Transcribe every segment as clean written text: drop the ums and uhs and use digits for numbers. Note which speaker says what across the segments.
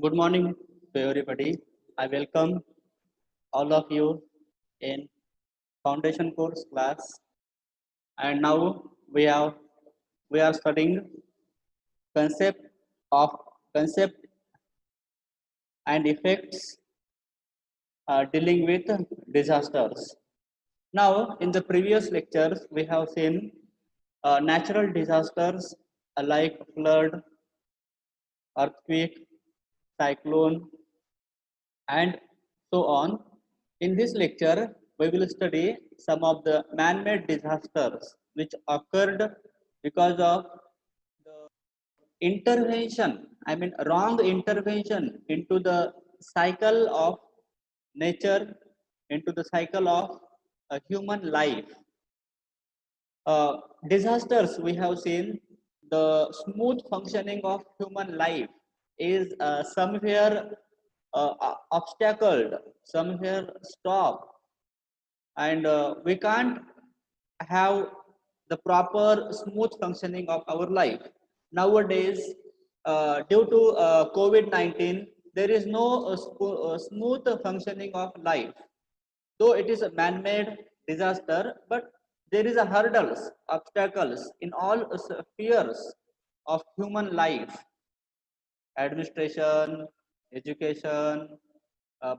Speaker 1: Good morning to everybody. I welcome all of you in foundation course class. And now we are studying concept of concept and effects dealing with disasters. Now, in the previous lectures, we have seen natural disasters like flood, earthquake, cyclone, and so on. In this lecture, we will study some of the man-made disasters which occurred because of the intervention, I mean wrong intervention into the cycle of nature, into the cycle of a human life. Disasters we have seen the smooth functioning of human life is somewhere obstacled, somewhere stopped, and we can't have the proper smooth functioning of our life nowadays. Due to COVID-19, there is no smooth functioning of life, though it is a man-made disaster, but there is a hurdles, obstacles in all spheres of human life: administration, education,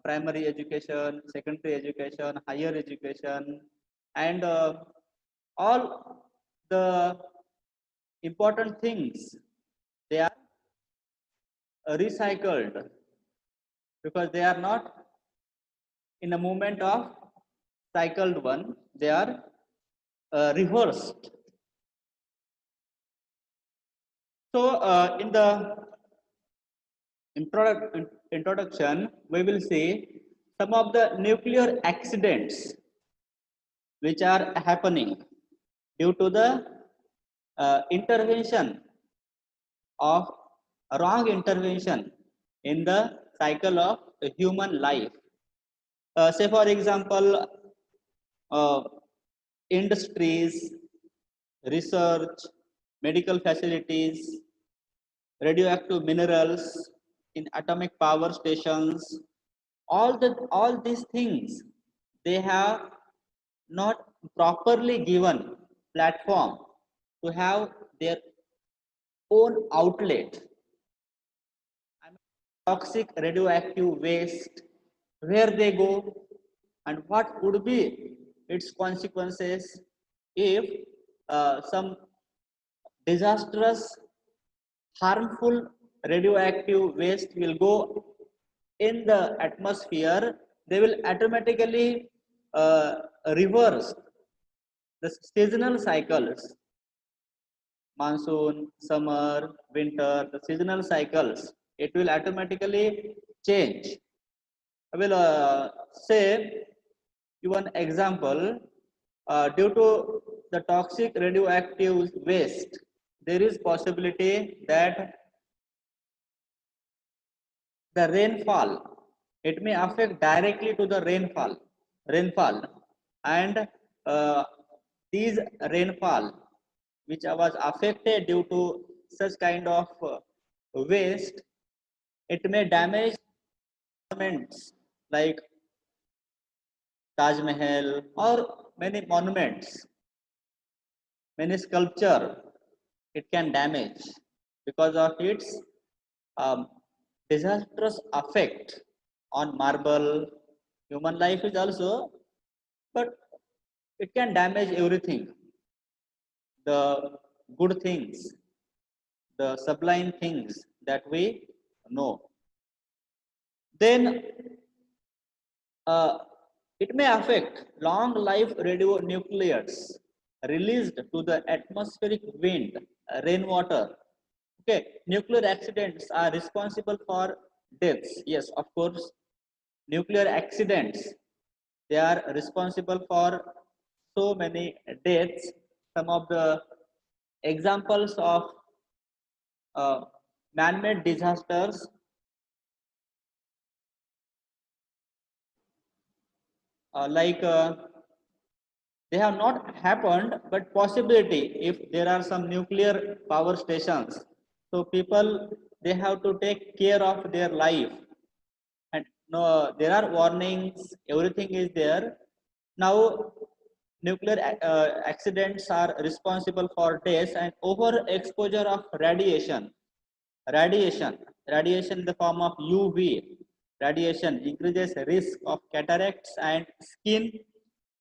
Speaker 1: primary education, secondary education, higher education, and all the important things, they are recycled because they are not in a moment of cycled one, they are reversed. So in the introduction, we will see some of the nuclear accidents which are happening due to the intervention of wrong intervention in the cycle of human life. Say for example, uh, industries, research, medical facilities, radioactive minerals in atomic power stations, all these things, they have not properly given platform to have their own outlet. I mean, toxic radioactive waste, where they go and what would be its consequences if some disastrous, harmful radioactive waste will go in the atmosphere. They will automatically uh, reverse the seasonal cycles: monsoon, summer, winter, the seasonal cycles. It will automatically change. I will say you one example. Due to the toxic radioactive waste, there is possibility that the rainfall, it may affect directly to the rainfall, and uh, these rainfall which was affected due to such kind of waste, it may damage monuments like Taj Mahal or many monuments, many sculpture. It can damage because of its um, disastrous effect on marble. Human life is also, but it can damage everything, the good things, the sublime things that we know. Then uh, it may affect long life radionuclides released to the atmospheric wind, rainwater. Okay, nuclear accidents are responsible for deaths. Yes, of course, nuclear accidents, they are responsible for so many deaths. Some of the examples of uh, man-made disasters like they have not happened, but possibility if there are some nuclear power stations. So people they have to take care of their life. And no, there are warnings, everything is there. Now, nuclear accidents are responsible for deaths and overexposure of radiation radiation in the form of UV radiation increases risk of cataracts and skin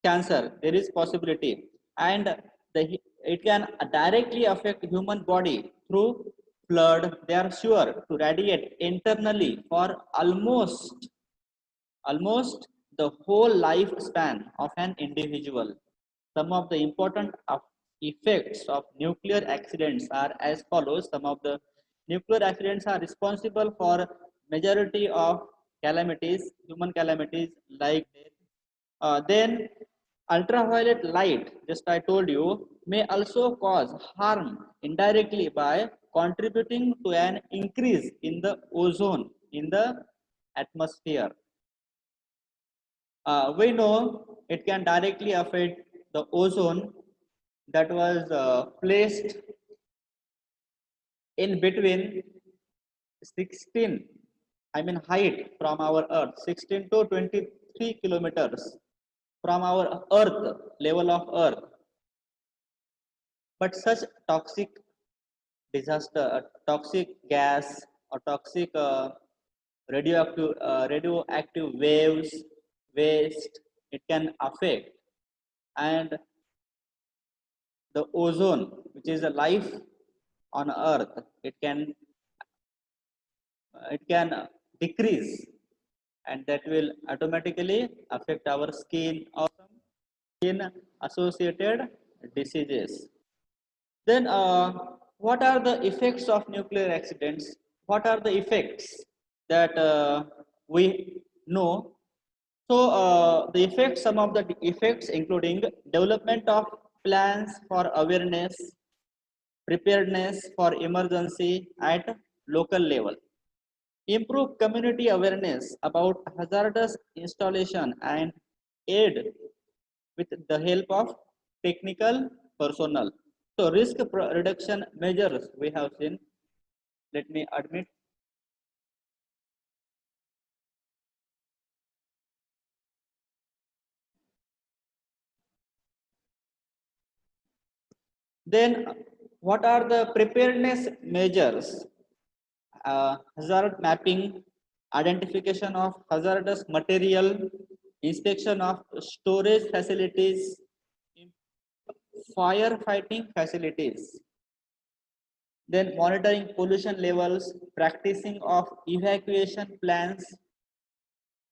Speaker 1: cancer. There is possibility, and it can directly affect human body through flood. They are sure to radiate internally for almost the whole lifespan of an individual. Some of the important effects of nuclear accidents are as follows. Some of the nuclear accidents are responsible for majority of calamities, human calamities like death. Then ultraviolet light, just I told you, may also cause harm indirectly by contributing to an increase in the ozone in the atmosphere. We know it can directly affect the ozone that was placed in between 16, I mean height from our earth, 16 to 23 kilometers from our earth, level of earth. But such toxic disaster, toxic gas or toxic radioactive waves, waste, it can affect. And the ozone, which is a life on earth, it can decrease, and that will automatically affect our skin or some skin associated diseases. Then what are the effects of nuclear accidents? What are the effects that we know? So the effects, some of the effects including development of plans for awareness, preparedness for emergency at local level, improve community awareness about hazardous installation and aid with the help of technical personnel. So risk reduction measures we have seen. Let me admit. Then what are the preparedness measures? Hazard mapping, identification of hazardous material, inspection of storage facilities, firefighting facilities, then monitoring pollution levels, practicing of evacuation plans.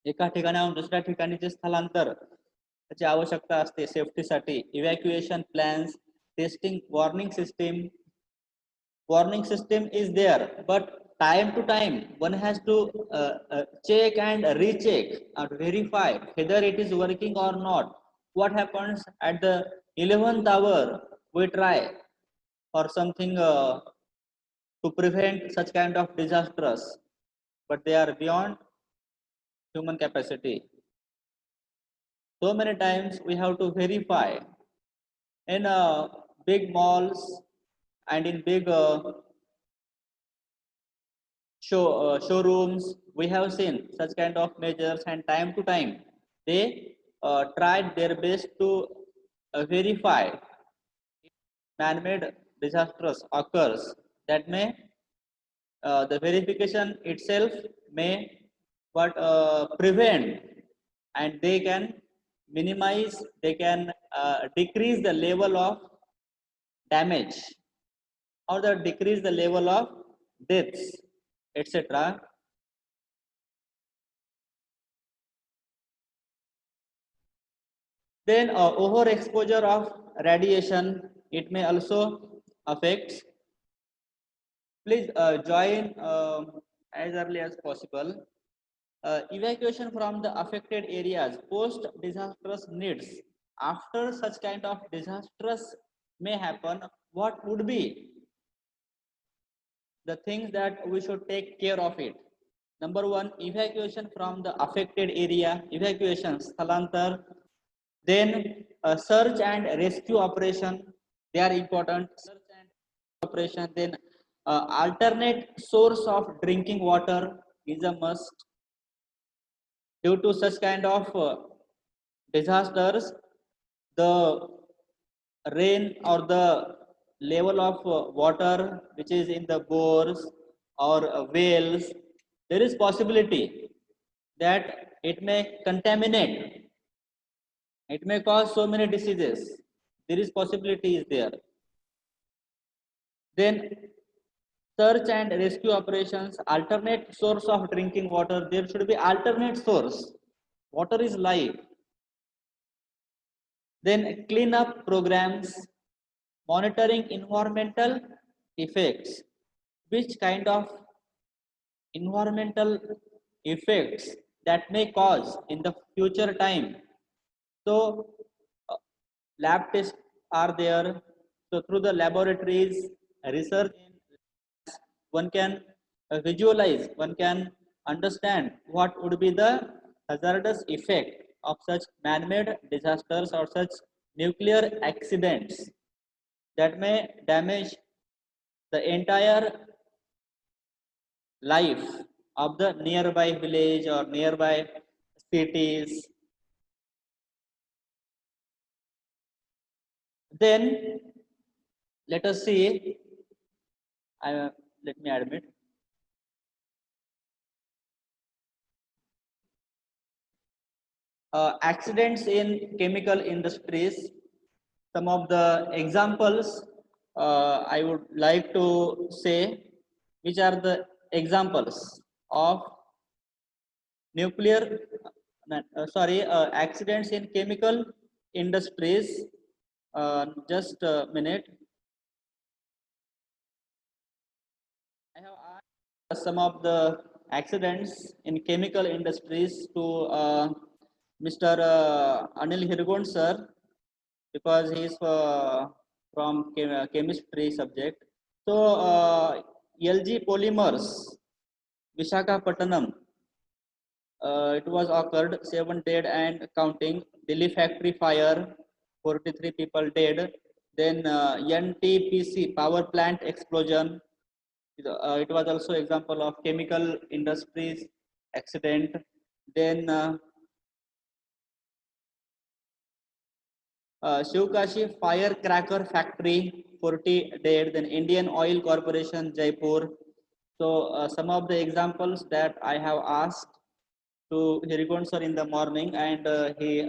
Speaker 1: एका ठिकाणाहून दुसऱ्या ठिकाणीचे स्थलांतर त्याची आवश्यकता असते सेफ्टीसाठी. Evacuation plans, testing warning system is there, but time to time one has to check and recheck and verify whether it is working or not. What happens at the 11th hour? We try for something to prevent such kind of disasters, but they are beyond human capacity. So many times we have to verify in big malls and in big showrooms. We have seen such kind of measures, and time to time they tried their best to verify man-made disasters occurs. That may the verification itself may but prevent, and they can minimize, they can decrease the level of damage or the decrease the level of deaths, etc. Then overexposure of radiation, it may also affect. Please join as early as possible. Evacuation from the affected areas, post disastrous needs. After such kind of disastrous may happen, what would be the things that we should take care of it? Number one, evacuation from the affected area, evacuation, sthalantar. Then search and rescue operation, they are important. Search and operation. Then Alternate source of drinking water is a must. Due to such kind of disasters, the rain or the level of water which is in the bores or wells, there is possibility that it may contaminate, it may cause so many diseases. There is possibility is there. Then search and rescue operations, alternate source of drinking water. There should be alternate source. Water is life. Then cleanup programs, monitoring environmental effects. Which kind of environmental effects that may cause in the future time. So lab tests are there. So through the laboratories, research, one can visualize, one can understand what would be the hazardous effect of such man-made disasters or such nuclear accidents that may damage the entire life of the nearby village or nearby cities. Then let us see. Let me admit. Accidents in chemical industries. Some of the examples I would like to say, which are the examples of nuclear, accidents in chemical industries. Just a minute. I have asked some of the accidents in chemical industries to Mr. Anil Hirgon sir, because he is from chemistry subject. So LG Polymers, Visakhapatnam, it was occurred, 7 dead and counting. Delhi factory fire, 43 people dead. Then NTPC power plant explosion. It was also example of chemical industries accident. Then Shivkashi firecracker factory, 40 dead. Then Indian Oil Corporation, Jaipur. So some of the examples that I have asked to Hirigon sir in the morning, and he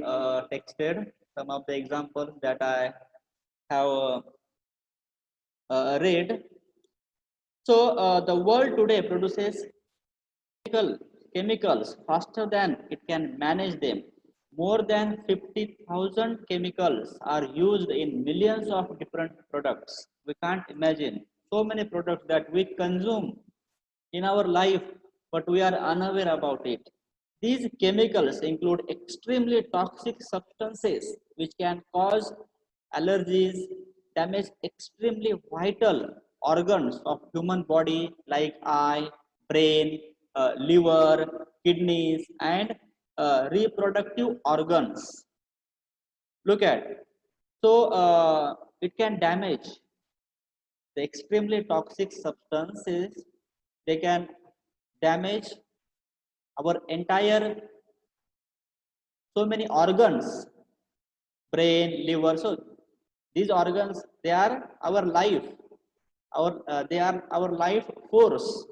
Speaker 1: texted some of the examples that I have read. So the world today produces chemicals faster than it can manage them. More than 50,000 chemicals are used in millions of different products. We can't imagine so many products that we consume in our life, but we are unaware about it. These chemicals include extremely toxic substances which can cause allergies, damage extremely vital organs of human body like eye, brain, liver, kidneys, and reproductive organs. Look at, so it can damage the extremely toxic substances. They can damage our entire so many organs, brain, liver. So these organs, they are our life, our they are our life force.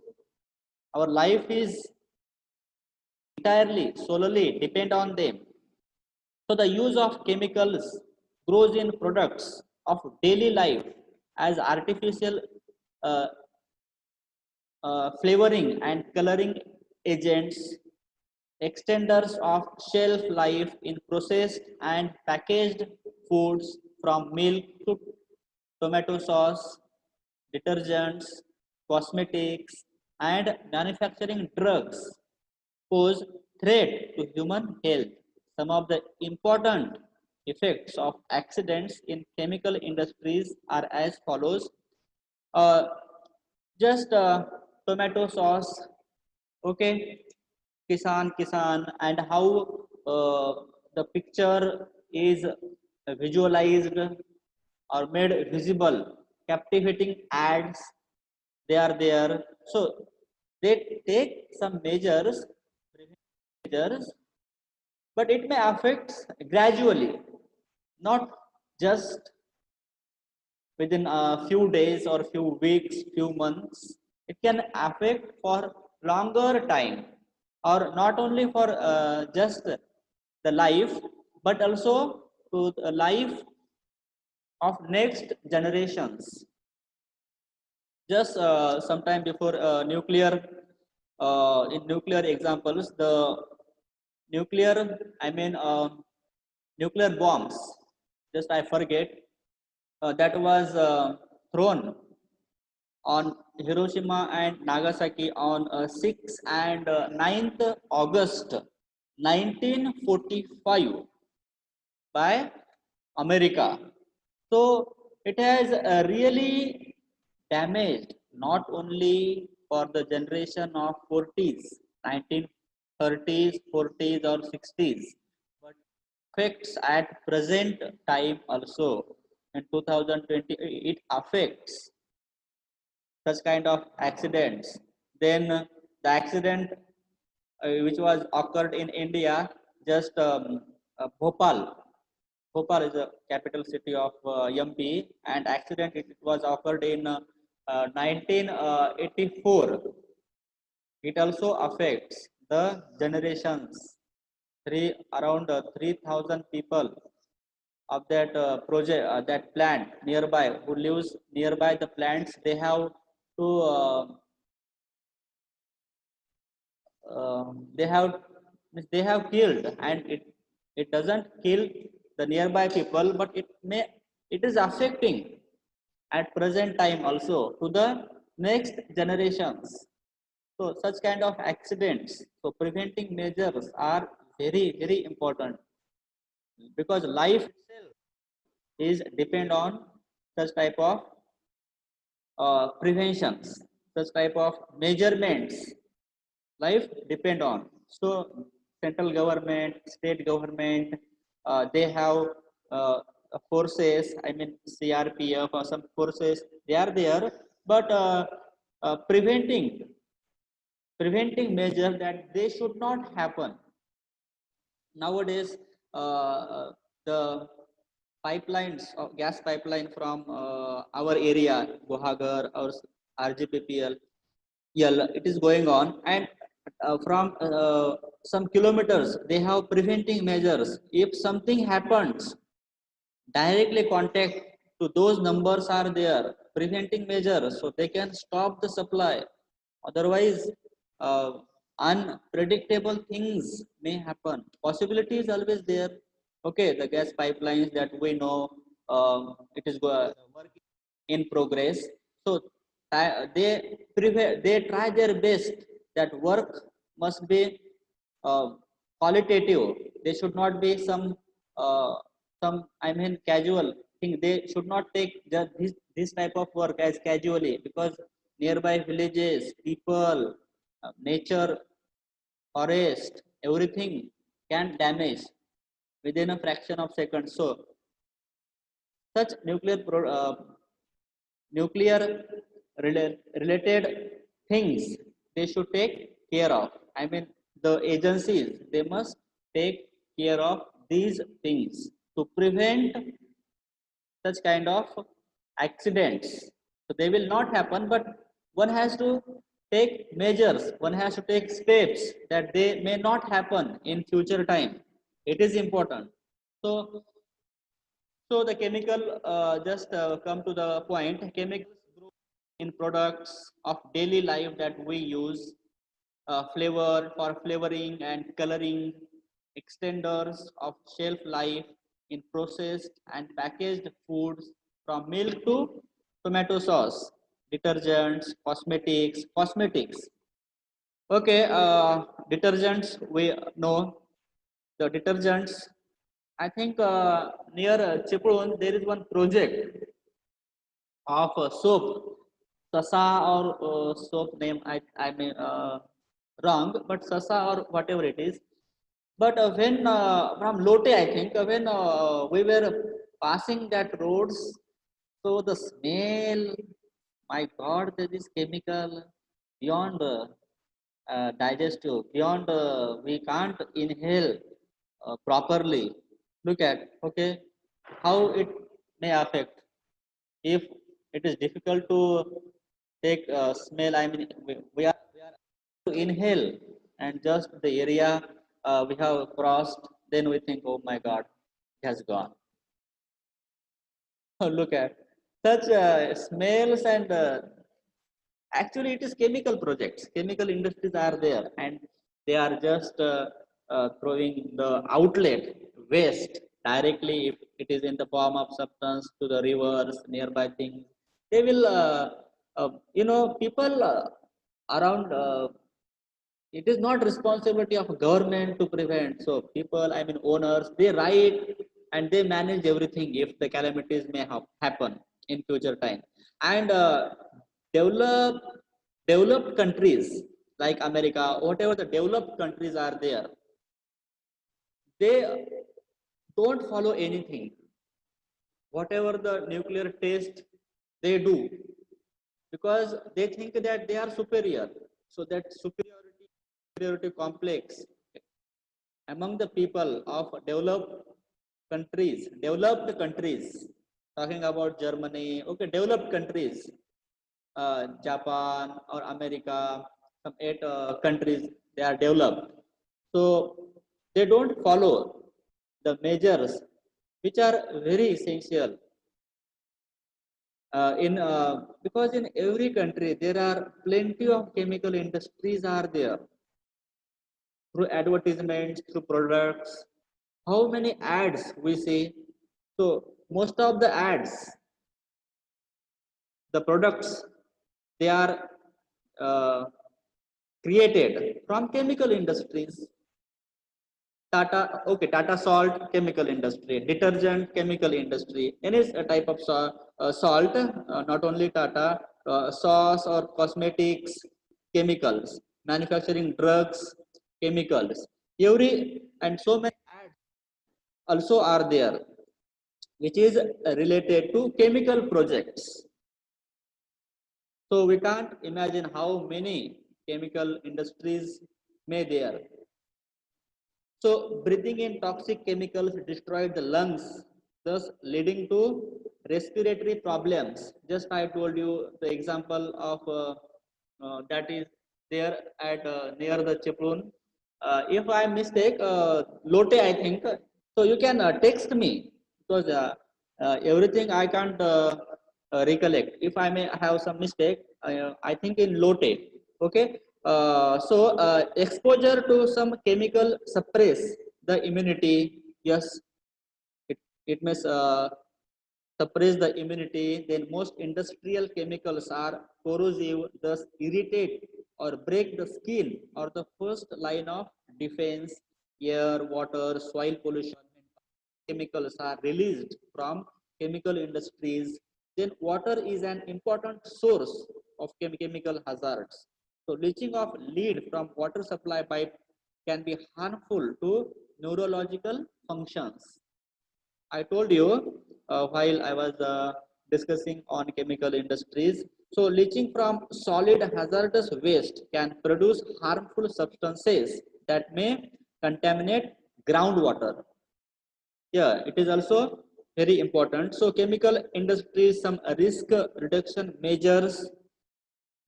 Speaker 1: Our life is entirely solely depend on them. So the use of chemicals grows in products of daily life as artificial uh, flavoring and coloring agents, extenders of shelf life in processed and packaged foods from milk to tomato sauce, detergents, cosmetics, and manufacturing drugs pose threat to human health. Some of the important effects of accidents in chemical industries are as follows. Uh, just tomato sauce, okay, kisan, and how the picture is visualized or made visible, captivating ads, they are there. So they take some measures, measures, but it may affect gradually, not just within a few days or few weeks, few months. It can affect for longer time, or not only for just the life, but also to the life of next generations. Just sometime before nuclear, in nuclear examples, the nuclear, I mean, nuclear bombs, just I forget, that was thrown on Hiroshima and Nagasaki on 6th and 9th August 1945 by America. So it has really damaged not only for the generation of 40s, 1930s, 40s or 60s, but affects at present time also. In 2020, it affects such kind of accidents. Then the accident which was occurred in India, just Bhopal. Bhopal is the capital city of MP, and accident it was occurred in 1984. It also affects the generations. Around 3,000 people of that project, that plant nearby, who lives nearby the plants, they have to they have they have killed, and it doesn't kill the nearby people, but it is affecting at present time also to the next generations. So such kind of accidents, so preventing measures are very important, because life itself is depend on such type of preventions, such type of measurements life depend on. So central government, state government, they have forces. I mean CRPF or some forces. They are there, but preventing measure that they should not happen. Nowadays, the pipelines of gas pipeline from our area, Guhagar or RGPPL, yeah, it is going on, and from some kilometers they have preventing measures. If something happens, directly contact to those numbers are there, preventing measures, so they can stop the supply. Otherwise, uh, unpredictable things may happen. Possibility is always there. Okay, the gas pipelines that we know, it is working in progress. So they they try their best that work must be uh, qualitative. They should not be uh, some, I mean, casual thing. They should not take just this type of work as casually, because nearby villages, people, nature, forest, everything can damage within a fraction of seconds. So such nuclear related things they should take care of. I mean, the agencies, they must take care of these things to prevent such kind of accidents. So they will not happen, but one has to take measures, one has to take steps that they may not happen in future time. It is important. So the chemical, just come to the point. Chemicals grow in products of daily life that we use, flavor for flavoring and coloring, extenders of shelf life in processed and packaged foods, from milk to tomato sauce, detergents, cosmetics. Okay, detergents, we know the detergents. I think near Chiprun there is one project of soap, Sasa, or soap name I may wrong, but Sasa or whatever it is. But when from Lote, I think when we were passing that roads, so the smell, My God, there is chemical beyond digestive, beyond we can't inhale properly. Look at, okay, how it may affect if it is difficult to take smell. I mean, we are to inhale, and just the area we have crossed, then we think, oh my God, it has gone. Look at such smells and actually it is chemical projects, chemical industries are there, and they are just throwing the outlet waste directly if it is in the form of substance to the rivers nearby things. They will people around it is not responsibility of government to prevent. So people, I mean owners, they write and they manage everything if the calamities may have happen in future time. And develop developed countries like America, whatever the developed countries are there, they don't follow anything. Whatever the nuclear test they do, because they think that they are superior. So that superiority complex among the people of developed countries, talking about Germany, okay, developed countries, Japan or America, some 8 countries, they are developed. So they don't follow the measures which are very essential in because in every country there are plenty of chemical industries are there, through advertisements, through products. How many ads we see? So most of the ads, the products, they are uh, created from chemical industries. Tata, okay, Tata Salt chemical industry, detergent chemical industry, any type of salt, not only Tata, sauce or cosmetics chemicals, manufacturing drugs chemicals, every and so many ads also are there, which is related to chemical projects. So we can't imagine how many chemical industries may there. So breathing in toxic chemicals destroyed the lungs, thus leading to respiratory problems. Just I told you the example of that is there at near the Chiplun. If I mistake, Lote I think. So you can text me, because everything I can't recollect. If I may have some mistake, I think in Lote. Okay. Exposure to some chemical suppress the immunity. Yes, it may suppress the immunity. Then most industrial chemicals are corrosive, thus irritate or break the skin, or the first line of defense. Air, water, soil pollution, chemicals are released from chemical industries. Then water is an important source of chemical hazards. So leaching of lead from water supply pipe can be harmful to neurological functions. I told you while I was discussing on chemical industries. So leaching from solid hazardous waste can produce harmful substances that may contaminate groundwater. Yeah, it is also very important. So chemical industries, some risk reduction measures,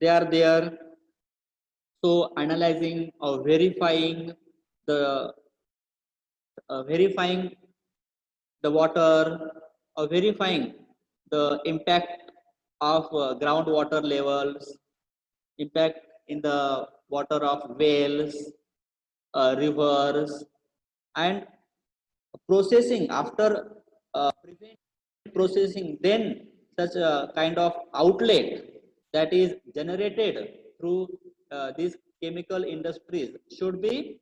Speaker 1: they are there. So analyzing or the verifying the water, or verifying the impact of groundwater levels, impact in the water of wells, rivers, and processing after prevent processing, then such a kind of outlet that is generated through these chemical industries should be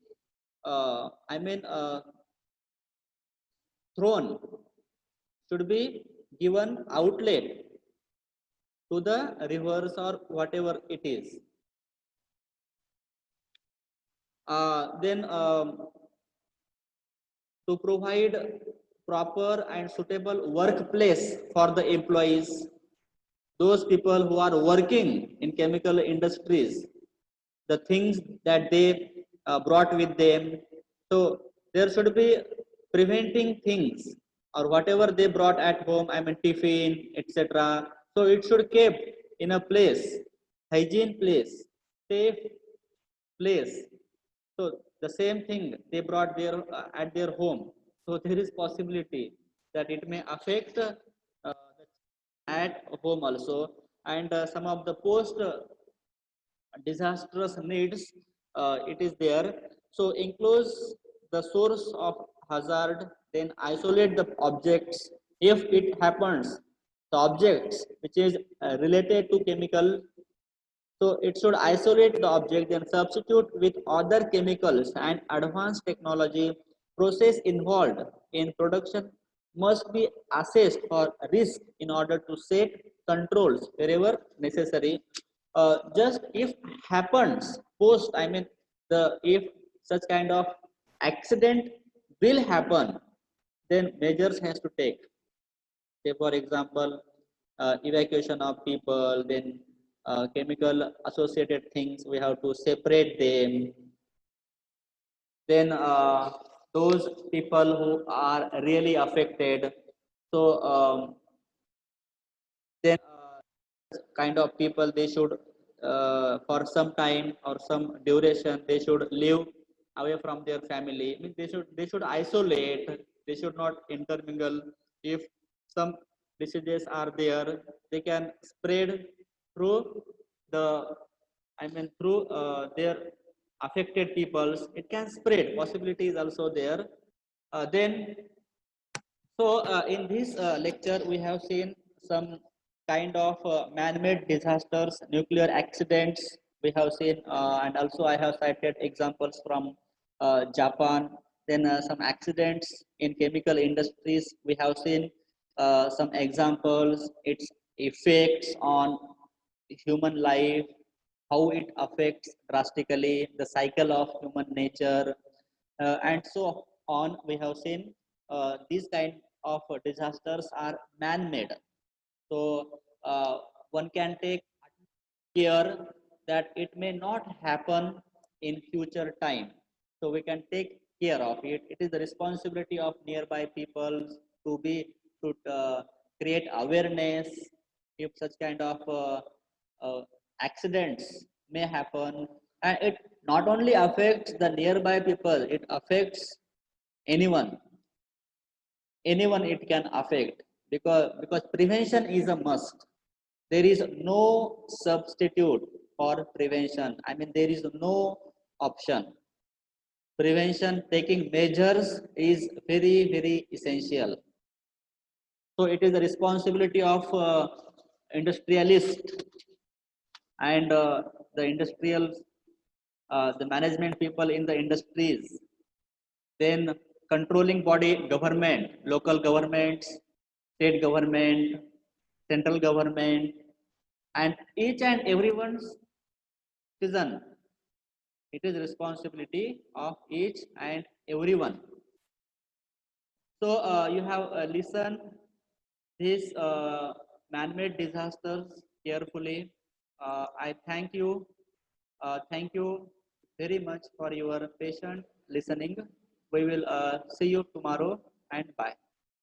Speaker 1: I mean thrown, should be given outlet to the rivers or whatever it is. Then to provide proper and suitable workplace for the employees, those people who are working in chemical industries, the things that they brought with them. So there should be preventing things or whatever they brought at home, I mean tiffin, etc. So it should kept in a place, hygiene place, safe place. So the same thing they brought there at their home. So there is possibility that it may affect at home also, and some of the post disastrous needs it is there. So enclose the source of hazard, then isolate the objects if it happens, the objects which is related to chemical. So it should isolate the object and substitute with other chemicals, and advanced technology process involved in production must be assessed for risk in order to set controls wherever necessary. Just if happens post, I mean the if such kind of accident will happen, then measures has to take. Say for example, evacuation of people, then chemical associated things we have to separate them, then those people who are really affected. So then kind of people they should for some time or some duration they should live away from their family. I mean, they should isolate, they should not intermingle. If some diseases are there, they can spread through the, I mean through their affected peoples, it can spread, possibility is also there. Then so, in this lecture, we have seen some kind of man-made disasters, nuclear accidents. We have seen, and also I have cited examples from Japan. Then some accidents in chemical industries. We have seen some examples, its effects on human life, how it affects drastically the cycle of human nature, and so on. We have seen these kind of disasters are man-made. So one can take care that it may not happen in future time. So we can take care of it. It is the responsibility of nearby people to be to create awareness if such kind of uh, accidents may happen, and it not only affects the nearby people, it affects anyone, anyone it can affect, because prevention is a must. There is no substitute for prevention, I mean there is no option. Prevention, taking measures is very very essential. So it is the responsibility of industrialist and the industrial, the management people in the industries, then controlling body government, local governments, state government, central government, and each and everyone's citizen. It is responsibility of each and everyone. So you have listened these man-made disasters carefully. I thank you very much for your patient listening. We will see you tomorrow, and bye.